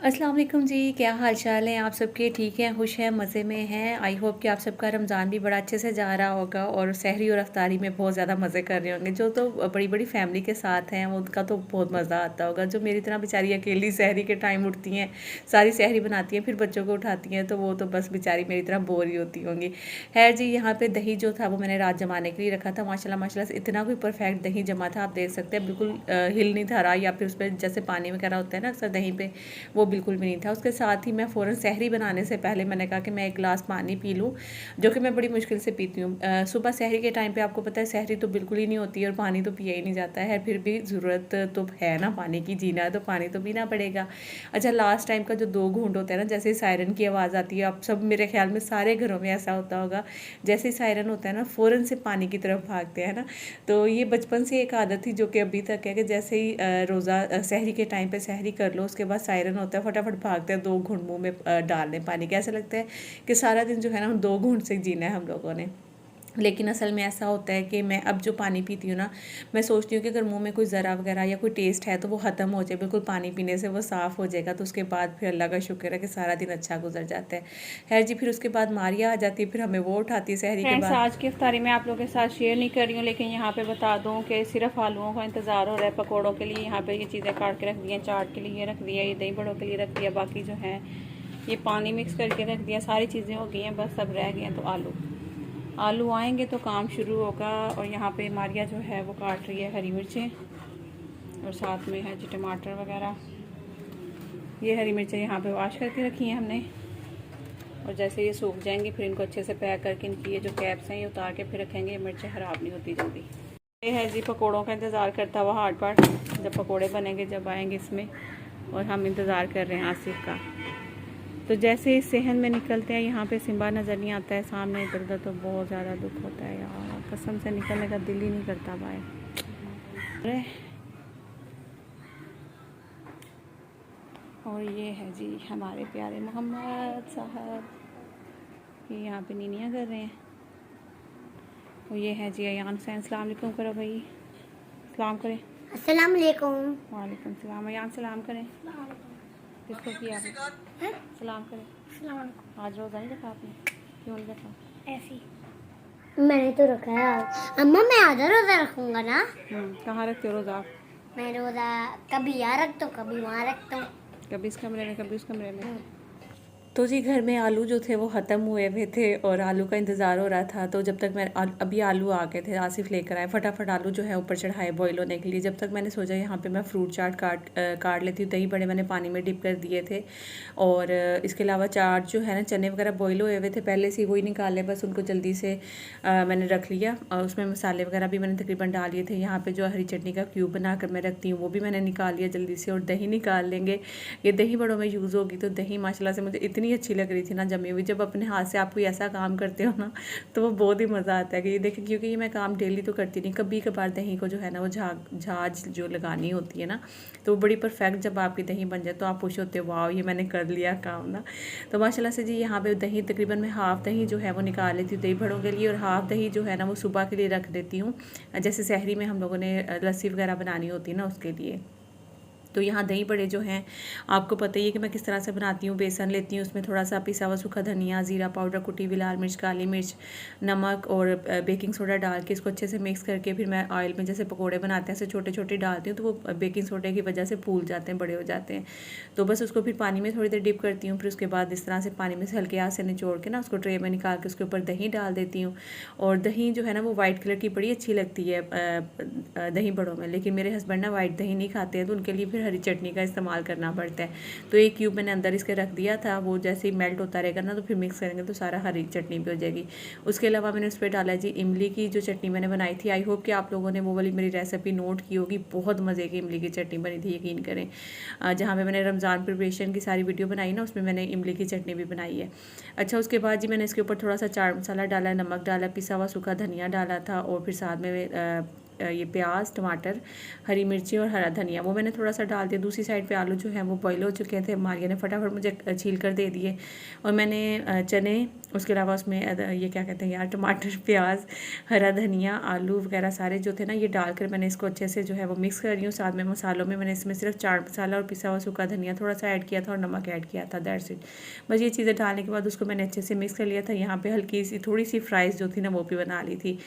अस्सलाम वालेकुम जी, क्या हाल चाल है आप सबके? ठीक हैं, खुश हैं, मज़े में हैं। आई होप कि आप सबका रमज़ान भी बड़ा अच्छे से जा रहा होगा और सहरी और अफ्तारी में बहुत ज़्यादा मज़े कर रहे होंगे। जो तो बड़ी बड़ी फैमिली के साथ हैं उनका तो बहुत मज़ा आता होगा। जो मेरी तरह बेचारी अकेली सहरी के टाइम उठती हैं, सारी सहरी बनाती हैं, फिर बच्चों को उठाती हैं, तो वो तो बस बेचारी मेरी तरह बोर ही होती होंगी। खैर जी, यहाँ पर दही जो था वो मैंने रात जमाने के लिए रखा था। माशाल्लाह माशाल्लाह से इतना कोई परफेक्ट दही जमा था, आप देख सकते हैं, बिल्कुल हिल नहीं था रहा, या फिर उस पर जैसे पानी वगैरह होता है ना अक्सर दही पे, वो बिल्कुल भी नहीं था। उसके साथ ही मैं फ़ौरन सहरी बनाने से पहले मैंने कहा कि मैं एक गिलास पानी पी लूँ, जो कि मैं बड़ी मुश्किल से पीती हूँ। सुबह सहरी के टाइम पे आपको पता है सहरी तो बिल्कुल ही नहीं होती है और पानी तो पिया ही नहीं जाता है, फिर भी ज़रूरत तो है ना पानी की, जीना है तो पानी तो पीना पड़ेगा। अच्छा, लास्ट टाइम का जो 2 घूंट होता है ना, जैसे सायरन की आवाज़ आती है, आप सब मेरे ख्याल में सारे घरों में ऐसा होता होगा, जैसे ही सायरन होता है ना फ़ौरन से पानी की तरफ भागते हैं ना। तो ये बचपन से एक आदत थी जो कि अभी तक है कि जैसे ही रोज़ा सहरी के टाइम पे सहरी कर लो, उसके बाद सायरन होता है, फटाफट भागते हैं 2 घूंट मुँह में डालने पानी के। ऐसा लगता है कि सारा दिन जो है ना 2 घूंट से जीना है हम लोगों ने। लेकिन असल में ऐसा होता है कि मैं अब जो पानी पीती हूँ ना, मैं सोचती हूँ कि अगर मुंह में कोई ज़रा वगैरह या कोई टेस्ट है तो वो ख़त्म हो जाए, बिल्कुल पानी पीने से वो साफ़ हो जाएगा, तो उसके बाद फिर अल्लाह का शुक्र है कि सारा दिन अच्छा गुजर जाता है। खैर जी, फिर उसके बाद मारिया आ जाती है, फिर हमें वो उठाती है सहरी के फ्रेंड्स, बाद। आज की इफ्तारी मैं आप लोगों के साथ शेयर नहीं कर रही हूँ, लेकिन यहाँ पे बता दूँ कि सिर्फ आलूओं का इंतज़ार हो रहा है। पकौड़ों के लिए यहाँ पे ये चीज़ें काट के रख दी हैं, चाट के लिए रख दिया, ये दही बड़ों के लिए रख दिया, बाकी जो है ये पानी मिक्स करके रख दिया, सारी चीज़ें हो गई हैं, बस सब रह गए हैं। तो आलू आएंगे तो काम शुरू होगा। और यहाँ पे मारिया जो है वो काट रही है हरी मिर्चें, और साथ में है जी टमाटर वगैरह। ये हरी मिर्चें यहाँ पे वॉश करके रखी हैं हमने, और जैसे ये सूख जाएंगी फिर इनको अच्छे से पैक करके इनकी ये जो कैप्स हैं ये उतार के फिर रखेंगे। ये मिर्चें ख़राब नहीं होती जल्दी। ये है जी पकोड़ों का इंतज़ार करता हुआ हार्ड पार्ट, जब पकोड़े बनेंगे, जब आएंगे इसमें, और हम इंतज़ार कर रहे हैं आसिफ का। तो जैसे इस सहन में निकलते हैं, यहाँ पे सिम्बा नज़र नहीं आता है सामने, इधर उधर, तो बहुत ज़्यादा दुख होता है यार, कसम से निकलने का दिल ही नहीं करता भाई। और ये है जी हमारे प्यारे मोहम्मद साहब, ये यहाँ पे नीनियाँ कर रहे हैं। और ये है जी अयान हुसैन, सलाम अलैकुम करो भाई, सलाम करें। अस्सलाम वालेकुम। वालेकुम सलाम। अयान सलाम करें। किसको किया आपने? सलाम करें। आज रोज़ा नहीं रखा आपने? क्यों नहीं रखा? ऐसी मैंने तो रखा है आज। अम्मा मैं आधा रोजा रखूंगा ना। कहाँ रखते हो रोज़ा आप? मैं रोजा कभी यहाँ रखता हूँ, कभी वहाँ रखता हूँ। कभी इस कमरे में, कभी उस कमरे में। तो जी घर में आलू जो थे वो ख़त्म हुए हुए थे और आलू का इंतज़ार हो रहा था। तो जब तक मैं अभी आलू आ गए थे, आसिफ लेकर आए, फटाफट आलू जो है ऊपर चढ़ाए बॉईल होने के लिए। जब तक मैंने सोचा यहाँ पे मैं फ्रूट चाट काट लेती हूँ। दही बड़े मैंने पानी में डिप कर दिए थे, और इसके अलावा चाट जो है ना, चने वगैरह बॉईल हुए हुए थे पहले से, वही निकाले, बस उनको जल्दी से मैंने रख लिया। और उसमें मसाले वगैरह भी मैंने तकरीबन डाल लिए थे। यहाँ पर जो हरी चटनी का क्यूब बना कर मैं रखती हूँ वो भी मैंने निकाल लिया जल्दी से। और दही निकाल लेंगे, ये दही बड़ों में यूज़ होगी। तो दही माशाल्लाह से मुझे इतनी अच्छी लग रही थी ना जमी हुई। जब अपने हाथ से आप कोई ऐसा काम करते हो ना, तो वो बहुत ही मज़ा आता है कि ये देखें, क्योंकि ये मैं काम डेली तो करती नहीं, कभी कभार दही को जो है ना वो झाज जो लगानी होती है ना, तो वो बड़ी परफेक्ट जब आपकी दही बन जाए तो आप खुश होते हो, वाह ये मैंने कर लिया काम ना। तो माशाल्लाह से जी यहाँ पे दही तकरीबन मैं हाफ़ दही जो है वो निकाल लेती हूँ दही भड़ों के लिए, और हाफ़ दही जो है ना वो सुबह के लिए रख देती हूँ, जैसे सहरी में हम लोगों ने लस्सी वगैरह बनानी होती है ना उसके लिए। तो यहाँ दही बड़े जो हैं आपको पता ही है कि मैं किस तरह से बनाती हूँ। बेसन लेती हूँ, उसमें थोड़ा सा पिसा हुआ सूखा धनिया, ज़ीरा पाउडर, कुटी हुई लाल मिर्च, काली मिर्च, नमक और बेकिंग सोडा डाल के इसको अच्छे से मिक्स करके फिर मैं ऑयल में जैसे पकोड़े बनाते हैं ऐसे छोटे छोटे डालती हूँ, तो वो बेकिंग सोडे की वजह से फूल जाते हैं, बड़े हो जाते हैं। तो बस उसको फिर पानी में थोड़ी देर डिप करती हूँ, फिर उसके बाद इस तरह से पानी में से हल्के हाथ से निचोड़ के ना उसको ट्रे में निकाल के उसके ऊपर दही डाल देती हूँ। और दही जो है ना वो वाइट कलर की बड़ी अच्छी लगती है दही बड़ों में, लेकिन मेरे हस्बैंड ना वाइट दही नहीं खाते हैं, तो उनके लिए फिर हरी चटनी का इस्तेमाल करना पड़ता है। तो एक क्यूब मैंने अंदर इसके रख दिया था, वो जैसे ही मेल्ट होता रहेगा ना तो फिर मिक्स करेंगे तो सारा हरी चटनी भी हो जाएगी। उसके अलावा मैंने उस पर डाला जी इमली की जो चटनी मैंने बनाई थी। आई होप कि आप लोगों ने वो वाली मेरी रेसिपी नोट की होगी, बहुत मज़े की इमली की चटनी बनी थी, यकीन करें। जहाँ पे मैंने रमज़ान प्रिपरेशन की सारी वीडियो बनाई ना, उसमें मैंने इमली की चटनी भी बनाई है। अच्छा, उसके बाद जी मैंने इसके ऊपर थोड़ा सा चाट मसाला डाला, नमक डाला, पिसा हुआ सूखा धनिया डाला था, और फिर साथ में ये प्याज, टमाटर, हरी मिर्ची और हरा धनिया वो मैंने थोड़ा सा डाल दिया। दूसरी साइड पे आलू जो है वो बॉईल हो चुके थे, मारिया ने फटाफट मुझे छील कर दे दिए। और मैंने चने, उसके अलावा उसमें ये क्या कहते हैं यार, टमाटर, प्याज, हरा धनिया, आलू वगैरह सारे जो थे ना ये डालकर मैंने इसको अच्छे से जो है वो मिक्स कर रही हूँ। साथ में मसालों में मैंने इसमें सिर्फ चाट मसाला और पिसा हुआ सूखा धनिया थोड़ा सा ऐड किया था और नमक ऐड किया था, दैट्स इट। बस ये चीज़ें डालने के बाद उसको मैंने अच्छे से मिक्स कर लिया था। यहाँ पे हल्की सी थोड़ी सी फ्राइज़ जो थी ना वो भी बना ली थी।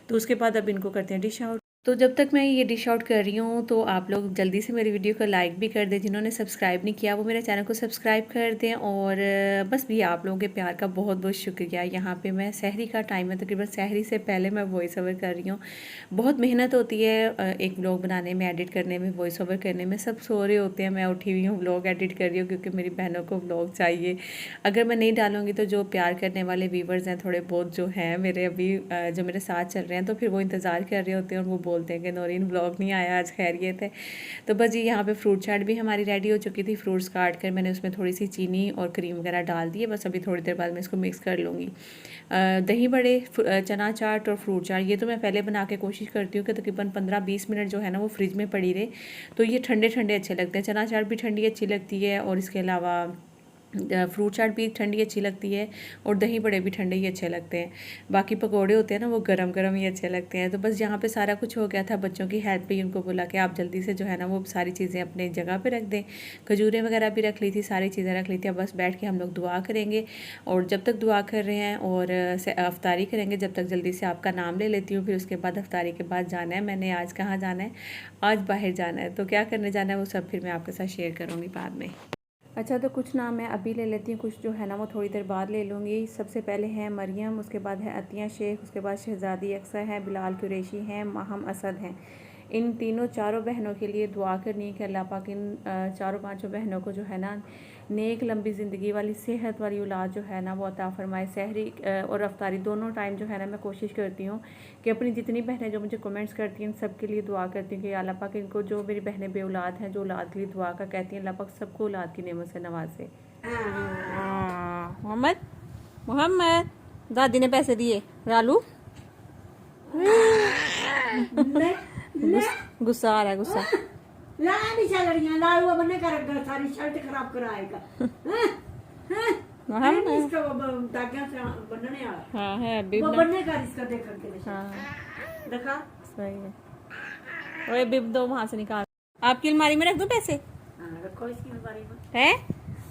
तो उसके बाद अब इनको करते हैं डिश आउट। तो जब तक मैं ये डिश आउट कर रही हूँ तो आप लोग जल्दी से मेरी वीडियो को लाइक भी कर दें, जिन्होंने सब्सक्राइब नहीं किया वो मेरे चैनल को सब्सक्राइब कर दें। और बस भी आप लोगों के प्यार का बहुत बहुत शुक्रिया। यहाँ पे मैं सहरी का टाइम है, तकरीबन सहरी से पहले मैं वॉइस ओवर कर रही हूँ। बहुत मेहनत होती है एक व्लॉग बनाने में, एडिट करने में, वॉइस ओवर करने में। सब सो रहे होते हैं, मैं उठी हुई हूँ, व्लॉग एडिट कर रही हूँ क्योंकि मेरी बहनों को व्लॉग चाहिए। अगर मैं नहीं डालूँगी तो जो प्यार करने वाले व्यूवर्स हैं थोड़े बहुत जो हैं मेरे अभी जो मेरे साथ चल रहे हैं, तो फिर वो इंतज़ार कर रहे होते हैं और वो बोलते हैं कि नौरीन व्लॉग नहीं आया आज, खैरियत है। तो बस जी यहाँ पे फ्रूट चाट भी हमारी रेडी हो चुकी थी। फ्रूट्स काट कर मैंने उसमें थोड़ी सी चीनी और क्रीम वगैरह डाल दी है। बस अभी थोड़ी देर बाद मैं इसको मिक्स कर लूँगी। दही बड़े, चना चाट और फ्रूट चाट ये तो मैं पहले बना के कोशिश करती हूँ कि तकरीबन 15-20 मिनट जो है ना वो फ्रिज में पड़ी रहे, तो ये ठंडे ठंडे अच्छे लगते हैं। चना चाट भी ठंडी अच्छी लगती है और इसके अलावा फ्रूट चाट भी ठंडी अच्छी लगती है और दही बड़े भी ठंडे ही अच्छे लगते हैं। बाकी पकोड़े होते हैं ना वो गरम गरम ही अच्छे लगते हैं। तो बस यहाँ पे सारा कुछ हो गया था। बच्चों की हेल्प भी उनको बोला कि आप जल्दी से जो है ना वो सारी चीज़ें अपने जगह पे रख दें। खजूरें वगैरह भी रख ली थी, सारी चीज़ें रख ली थी। अब बस बैठ के हम लोग दुआ करेंगे और जब तक दुआ कर रहे हैं और अफ्तारी करेंगे, जब तक जल्दी से आपका नाम ले लेती हूँ। फिर उसके बाद अफ्तारी के बाद जाना है मैंने, आज कहाँ जाना है, आज बाहर जाना है। तो क्या करने जाना है वो सब फिर मैं आपके साथ शेयर करूँगी बाद में। अच्छा, तो कुछ नाम मैं अभी ले लेती हूँ, कुछ जो है ना वो थोड़ी देर बाद ले लूँगी। सबसे पहले है मरियम, उसके बाद है अतिया शेख, उसके बाद शहज़ादी अक्सर है, बिलाल कुरैशी हैं, माहम असद हैं। इन तीनों चारों बहनों के लिए दुआ करनी है कि अल्लाह पाक इन चारों पांचों बहनों को जो है ना नेक लंबी ज़िंदगी वाली सेहत वाली औलाद जो है ना वो अता फरमाए। सहरी और अफ्तारी दोनों टाइम जो है ना मैं कोशिश करती हूँ कि अपनी जितनी बहनें जो मुझे कमेंट्स करती हैं सब के लिए दुआ करती हूँ कि अल्लाह पाक इनको, जो मेरी बहनें बे औलाद हैं जो औलाद के लिए दुआ का कहती हैं, अल्लाह पाक सबको औलाद की नेमत से नवाजे। मोहम्मद मोहम्मद दादी ने पैसे दिए रालू। गुस्सा आ रहा है, गुस्सा। लाड़ी चल रही है, लाड़ू बनने कर सारी शर्ट खराब कराएगा। मोहम्मद इसका धागा से बनने वाला। हाँ है अभी वो बनने का इसका देख करके हाँ देखा। सही है। ओए बिब दो वहां से निकाल। आपकी अलमारी में रख दो पैसे। रखो इसकी अलमारी में। है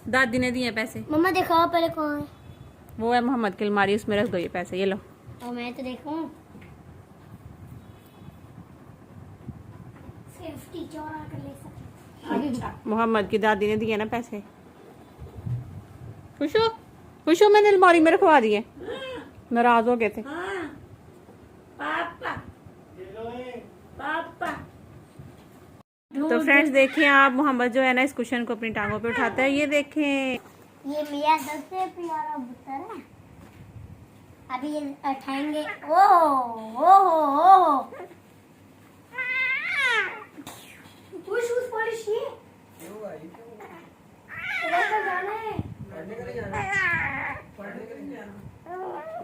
दादी ने दिए पैसे। मम्मा दिखाओ पहले कौन है। वो है मोहम्मद की अलमारी, उसमें रख दो ये पैसे, ये लो। और मैं तो देखूं सिर्फ टीचर आकर ले सकते। अच्छा, मोहम्मद की दादी ने दिए ना पैसे। खुशो खुशो मैंने अलमारी में रखवा दिए, नाराज हो गए थे। हाँ पापा पापा। तो फ्रेंड्स देखिए आप, मोहम्मद जो है ना इस कुशन को अपनी टांगों पे उठाता है, ये देखें। ये मेरा सबसे प्यारा बुतर है। अभी ये उठाएंगे। ओहो पुश उस पॉलिश ये जाना है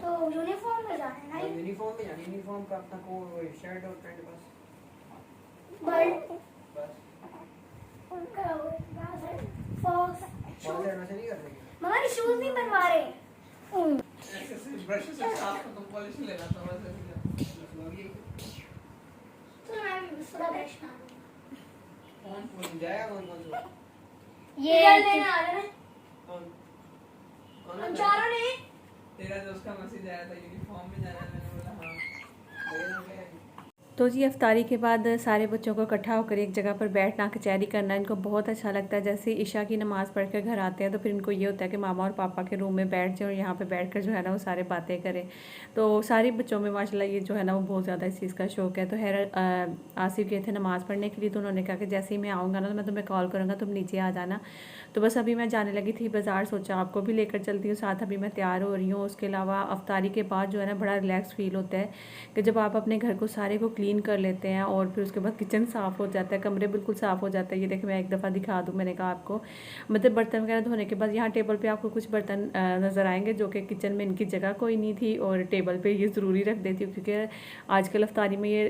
तो यूनिफॉर्म में जाना है ना। यूनिफॉर्म में जाना, यूनिफॉर्म का अपना को शर्ट और पैंट बस। वैसे नहीं कर रहे। मम्मा ये शूज नहीं बनवा रहे। ब्रश से साफ तुम पॉलिश लेना तो बस तो मैं दूसरा ब्रश ना कौन जाएगा, कौन ये लेना आ रहा है। कौन हम चारों ने तेरा दोस्त का मैसेज आया था यूनिफॉर्म में जाना है, मैंने बोला हाँ। तो जी अफ्तारी के बाद सारे बच्चों को इकट्ठा होकर एक जगह पर बैठना, कचहरी करना इनको बहुत अच्छा लगता है। जैसे ईशा की नमाज़ पढ़ कर घर आते हैं तो फिर इनको ये होता है कि मामा और पापा के रूम में बैठ जाएं और यहाँ पे बैठकर जो है ना वो सारे बातें करें। तो सारे बच्चों में माशाल्लाह ये जो है ना वो बहुत ज़्यादा इस चीज़ का शौक है। तो आसिफ गए थे नमाज़ पढ़ने के लिए, तो उन्होंने कहा कि जैसे ही मैं आऊँगा ना तो मैं तुम्हें कॉल करूँगा, तुम नीचे आ जाना। तो बस अभी मैं जाने लगी थी बाज़ार, सोचा आपको भी लेकर चलती हूँ साथ। अभी मैं तैयार हो रही हूँ। उसके अलावा अफ्तारी के बाद जो है ना बड़ा रिलैक्स फील होता है कि जब आप अपने घर को सारे को क्लीन कर लेते हैं और फिर उसके बाद किचन साफ़ हो जाता है, कमरे बिल्कुल साफ़ हो जाता है। ये देखिए मैं एक दफ़ा दिखा दूँ, मैंने कहा आपको मतलब बर्तन वगैरह धोने के बाद यहाँ टेबल पे आपको कुछ बर्तन नज़र आएंगे जो कि किचन में इनकी जगह कोई नहीं थी और टेबल पे ये ज़रूरी रख देती हूँ क्योंकि आजकल अफ्तारी में ये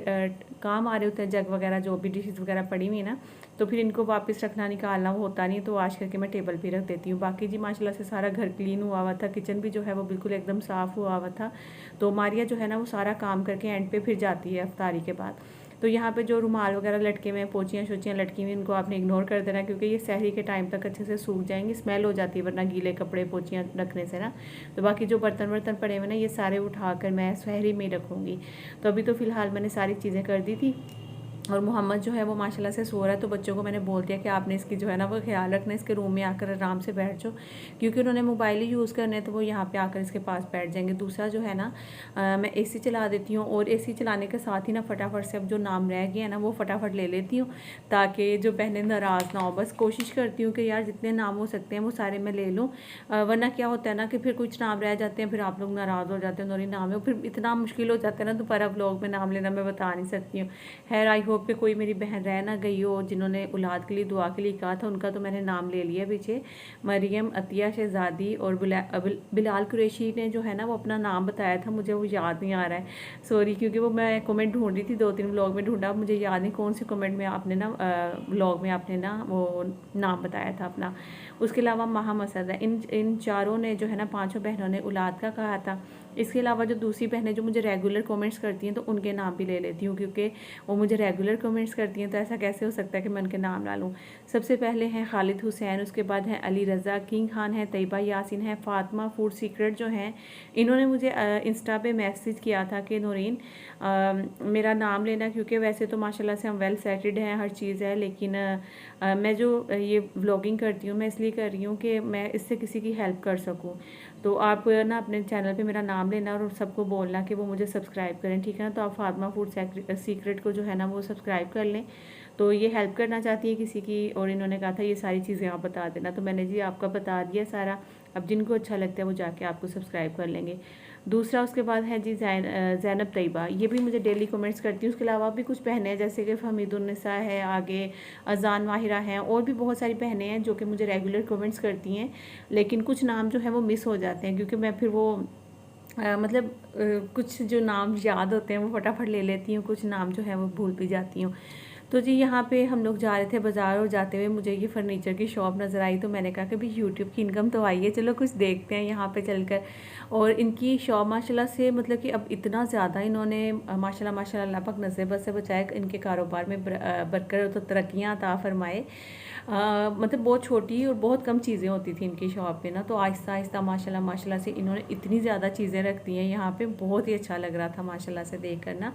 काम आ रहे होते हैं, जग वगैरह जो भी डिशेज़ वगैरह पड़ी हुई ना, तो फिर इनको वापस रखना निकालना वो होता नहीं, तो वाश करके मैं टेबल पे रख देती हूँ। बाकी जी माशाल्लाह से सारा घर क्लीन हुआ हुआ था, किचन भी जो है वो बिल्कुल एकदम साफ़ हुआ हुआ था। तो मारिया जो है ना वो सारा काम करके एंड पे फिर जाती है अफ्तारी के बाद। तो यहाँ पे जो रुमाल वगैरह लटके हुए हैं, पोचियाँ शोचियाँ लटकी हुई, इनको आपने इग्नोर कर देना क्योंकि ये सहरी के टाइम तक अच्छे से सूख जाएंगी, स्मेल हो जाती है वरना गीले कपड़े पोचियाँ रखने से ना। तो बाकी जो बर्तन वर्तन पड़े हुए ना ये सारे उठाकर मैं सहरी में ही रखूँगी। तो अभी तो फ़िलहाल मैंने सारी चीज़ें कर दी थी और मोहम्मद जो है वो माशाल्लाह से सो रहा है। तो बच्चों को मैंने बोल दिया कि आपने इसकी जो है ना वो ख्याल रखना, इसके रूम में आकर आराम से बैठ जाओ क्योंकि उन्होंने मोबाइल ही यूज़ करने हैं, तो वो यहाँ पे आकर इसके पास बैठ जाएंगे। दूसरा जो है ना मैं एसी चला देती हूँ और एसी चलाने के साथ ही ना फटाफट से अब जो नाम रह गए हैं ना वो फटाफट ले लेती हूँ ताकि जो बहनें नाराज़ ना हो। बस कोशिश करती हूँ कि यार जितने नाम हो सकते हैं वो सारे मैं ले लूँ, वरना क्या होता है ना कि फिर कुछ नाम रह जाते हैं, फिर आप लोग नाराज़ हो जाते हैं नौरी नाम है, फिर इतना मुश्किल हो जाता है ना दोबारा व्लॉग में नाम लेना, मैं बता नहीं सकती हूँ। खैर आई होप कि कोई मेरी बहन रह ना गई हो जिन्होंने औलाद के लिए दुआ के लिए कहा था, उनका तो मैंने नाम ले लिया पीछे। मरियम, अतिया शहजादी और बिलाल कुरैशी ने जो है ना वो अपना नाम बताया था, मुझे वो याद नहीं आ रहा है, सॉरी, क्योंकि वो मैं कमेंट ढूंढ रही थी, 2-3 व्लॉग में ढूंढा, मुझे याद नहीं कौन से कमेंट में आपने ना व्लॉग में आपने ना वो नाम बताया था अपना। उसके अलावा माहा मसद है, इन चारों ने जो है ना 5 बहनों ने औलाद का कहा था। इसके अलावा जो दूसरी बहनें जो मुझे रेगुलर कमेंट्स करती हैं तो उनके नाम भी ले लेती हूँ क्योंकि वो मुझे रेगुलर कमेंट्स करती हैं, तो ऐसा कैसे हो सकता है कि मैं उनके नाम ना लूँ। सबसे पहले हैं खालिद हुसैन, उसके बाद हैं अली रज़ा, किंग खान है, तैयबा यासिन है, फ़ातिमा फूड सीक्रेट जो हैं इन्होंने मुझे इंस्टा पे मैसेज किया था कि नूरीन मेरा नाम लेना, क्योंकि वैसे तो माशाल्लाह से हम वेल सेटेड हैं, हर चीज़ है, लेकिन मैं जो ये व्लॉगिंग करती हूँ मैं इसलिए कर रही हूँ कि मैं इससे किसी की हेल्प कर सकूँ। तो आप ना अपने चैनल पे मेरा नाम लेना और सबको बोलना कि वो मुझे सब्सक्राइब करें, ठीक है ना। तो आप फातिमा फूड सीक्रेट को जो है ना वो सब्सक्राइब कर लें। तो ये हेल्प करना चाहती है किसी की और इन्होंने कहा था ये सारी चीज़ें आप बता देना, तो मैंने जी आपका बता दिया सारा। अब जिनको अच्छा लगता है वो जाके आपको सब्सक्राइब कर लेंगे। दूसरा उसके बाद है जी ज़ैनब तैयबा, ये भी मुझे डेली कमेंट्स करती हूँ। उसके अलावा भी कुछ बहनें हैं जैसे कि फहमीदुन्निसा है, आगे अजान माहिरा हैं, और भी बहुत सारी बहनें हैं जो कि मुझे रेगुलर कमेंट्स करती हैं, लेकिन कुछ नाम जो है वो मिस हो जाते हैं क्योंकि मैं फिर वो कुछ जो नाम याद होते हैं वो फटाफट ले लेती हूँ, कुछ नाम जो है वो भूल भी जाती हूँ। तो जी यहाँ पे हम लोग जा रहे थे बाज़ार और जाते हुए मुझे ये फ़र्नीचर की शॉप नज़र आई, तो मैंने कहा कि भाई यूट्यूब की इनकम तो आई है, चलो कुछ देखते हैं यहाँ पे चलकर। और इनकी शॉप माशाल्लाह से मतलब कि अब इतना ज़्यादा इन्होंने माशाल्लाह माशाल्लाह अल्लाह पाक नज़र बद से बचाए, इनके कारोबार में बरकत तो तरक्कियाँ अता फरमाए। मतलब बहुत छोटी और बहुत कम चीज़ें होती थी इनकी शॉप पे ना, तो आहिस्ता आहिस्ता माशाल्लाह माशाल्लाह से इन्होंने इतनी ज़्यादा चीज़ें रख दी हैं यहाँ पे, बहुत ही अच्छा लग रहा था माशाल्लाह से देख कर ना।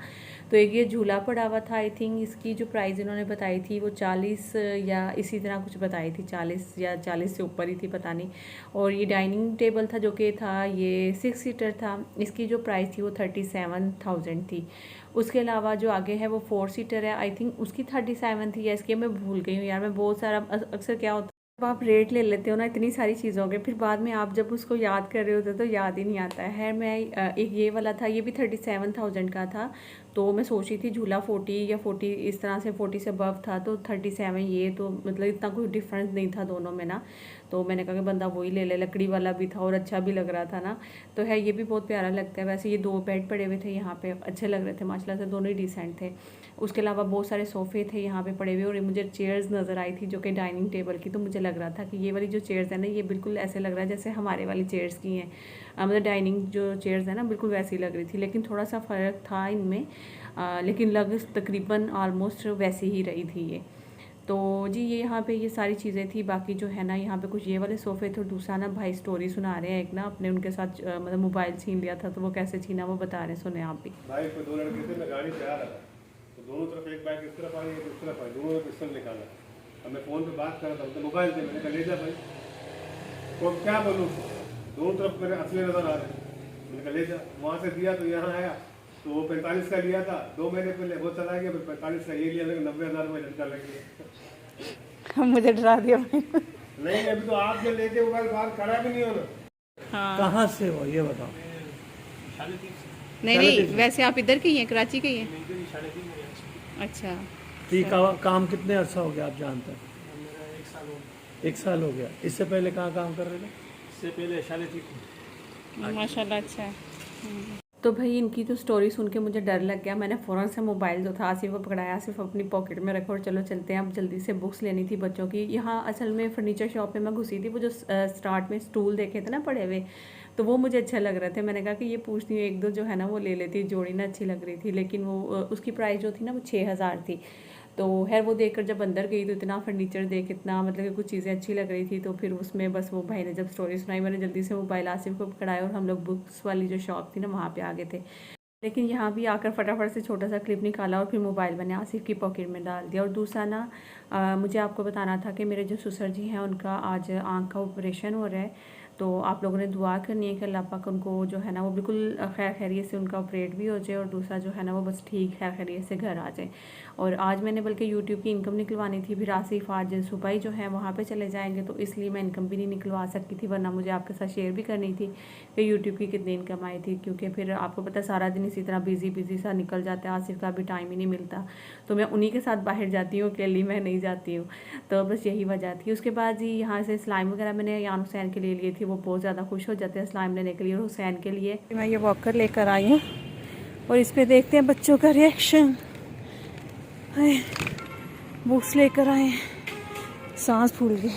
तो एक ये झूला पड़ा हुआ था, आई थिंक इसकी जो प्राइस इन्होंने बताई थी वो 40 या इसी तरह कुछ बताई थी, 40 या 40 से ऊपर ही थी पता नहीं। और ये डाइनिंग टेबल था जो कि था ये 6 सीटर था, इसकी जो प्राइस थी वो 37,000 थी। उसके अलावा जो आगे है वो 4 सीटर है, आई थिंक उसकी 37 थी या इसकी, मैं भूल गई हूँ यार, मैं बहुत सारा अक्सर क्या होता है जब आप रेट ले लेते हो ना इतनी सारी चीज़ों के, फिर बाद में आप जब उसको याद कर रहे होते तो याद ही नहीं आता है। मैं एक ये वाला था, ये भी 37,000 का था, तो मैं सोच रही थी झूला 40 या 40 इस तरह से 40 से अबव था, तो 37 ये, तो मतलब इतना कोई डिफरेंस नहीं था दोनों में ना। तो मैंने कहा कि बंदा वही ले ले, लकड़ी वाला भी था और अच्छा भी लग रहा था ना, तो है ये भी बहुत प्यारा लगता है। वैसे ये 2 बेड पड़े हुए थे यहाँ पे, अच्छे लग रहे थे माशाल्लाह से, दोनों ही डिसेंट थे। उसके अलावा बहुत सारे सोफ़े थे यहाँ पे पड़े हुए और मुझे चेयर्स नज़र आई थी जो कि डाइनिंग टेबल की, तो मुझे लग रहा था कि ये वाली जो चेयर्स है ना ये बिल्कुल ऐसे लग रहा है जैसे हमारे वाली चेयर्स की हैं, मतलब डाइनिंग जो चेयर्स है ना बिल्कुल वैसी लग रही थी, लेकिन थोड़ा सा फ़र्क था इनमें, लेकिन लग तकरीबन आलमोस्ट वैसी ही रही थी ये। तो जी ये यहाँ पे ये सारी चीज़ें थी। बाकी जो है ना यहाँ पे कुछ ये वाले सोफ़े थे, दूसरा ना भाई स्टोरी सुना रहे हैं, एक ना अपने उनके साथ मतलब मोबाइल छीन लिया था, तो वो कैसे छीना वो बता रहे हैं, सुने आप भी। भाई को 2 लड़के थे, मैं गाड़ी से आ रहा था, दोनों तरफ एक बाइक इस तरफ आई एक इस तरफ आई, दोनों ने पिस्टल निकाला। अब मैं फ़ोन पे बात कर रहा था, तो मोबाइल थे, मैंने कहा ले जा भाई। तो अब क्या बोलूँ, दोनों तरफ मेरे असली नज़र आ रहे हैं। मैंने कहा ले जा, वहाँ से दिया तो यहाँ आया तो वो 45 का लिया था 2 महीने पहले, वो चला गया, फिर 45 का ये लिया, लेकिन 90,000 में झटका लग गया। मुझे डरा दिया भाई। नहीं अभी तो आप जो लेके मोबाइल बाहर खड़ा भी नहीं हो ना। हाँ कहाँ से हो ये बताओ? नहीं नहीं, वैसे आप इधर के ही हैं, कराची के ही हैं? अच्छा। तो ये काम कितने अर्सा हो गया आप जानते हैं? 1 साल हो गया। इससे पहले कहाँ काम कर रहे थे? इससे पहले शाले थी। माशाल्लाह, अच्छा। तो भाई इनकी तो स्टोरी सुन के मुझे डर लग गया। मैंने फ़ौरन से मोबाइल जो था आसिफ को पकड़ाया, आसिफ अपनी पॉकेट में रखा और चलो चलते हैं। अब जल्दी से बुक्स लेनी थी बच्चों की। यहाँ असल में फ़र्नीचर शॉप में मैं घुसी थी, वो जो स्टार्ट में स्टूल देखे थे ना पड़े हुए, तो वो मुझे अच्छे लग रहे थे। मैंने कहा कि ये पूछती हूँ 1-2 जो है ना वो ले लेती, जोड़ी ना अच्छी लग रही थी, लेकिन वो उसकी प्राइस जो थी ना वो 6,000 थी। तो खैर वो देखकर जब अंदर गई तो इतना फर्नीचर देख, इतना मतलब कि कुछ चीज़ें अच्छी लग रही थी। तो फिर उसमें बस वो भाई ने जब स्टोरी सुनाई, मैंने जल्दी से मोबाइल आसिफ को पकड़ाया और हम लोग बुक्स वाली जो शॉप थी ना वहाँ पे आ गए थे। लेकिन यहाँ भी आकर फटाफट से छोटा सा क्लिप निकाला और फिर मोबाइल मैंने आसिफ की पॉकेट में डाल दिया। और दूसरा ना मुझे आपको बताना था कि मेरे जो ससुर जी हैं उनका आज आँख का ऑपरेशन हो रहा है। तो आप लोगों ने दुआ करनी है कि अल्लाह पाक उनको जो है ना वो बिल्कुल खैर खैरियत से उनका ऑपरेट भी हो जाए, और दूसरा जो है ना वो बस ठीक खैर खैरियत से घर आ जाए। और आज मैंने बल्कि यूट्यूब की इनकम निकलवानी थी, फिर आसिफ आज सुबह ही जो है वहाँ पे चले जाएंगे, तो इसलिए मैं इनकम भी नहीं निकलवा सकती थी, वरना मुझे आपके साथ शेयर भी करनी थी कि यूट्यूब की कितनी इनकम आई थी। क्योंकि फिर आपको पता है सारा दिन इसी तरह बिजी सा निकल जाता है, आसिफ का भी टाइम ही नहीं मिलता, तो मैं उन्हीं के साथ बाहर जाती हूँ, अकेली मैं नहीं जाती हूँ। तो बस यही वजह थी। उसके बाद जी यहाँ से स्लाइम वगैरह मैंने यान हुसैन के लिए लिए थी, वो बहुत ज़्यादा खुश हो जाते हैं स्लाइम लेने के लिए। और हुसैन के लिए मैं ये वॉकर लेकर आई हूँ और इस पे देखते हैं बच्चों का रिएक्शन। बुक्स लेकर आए, सांस फूल गई।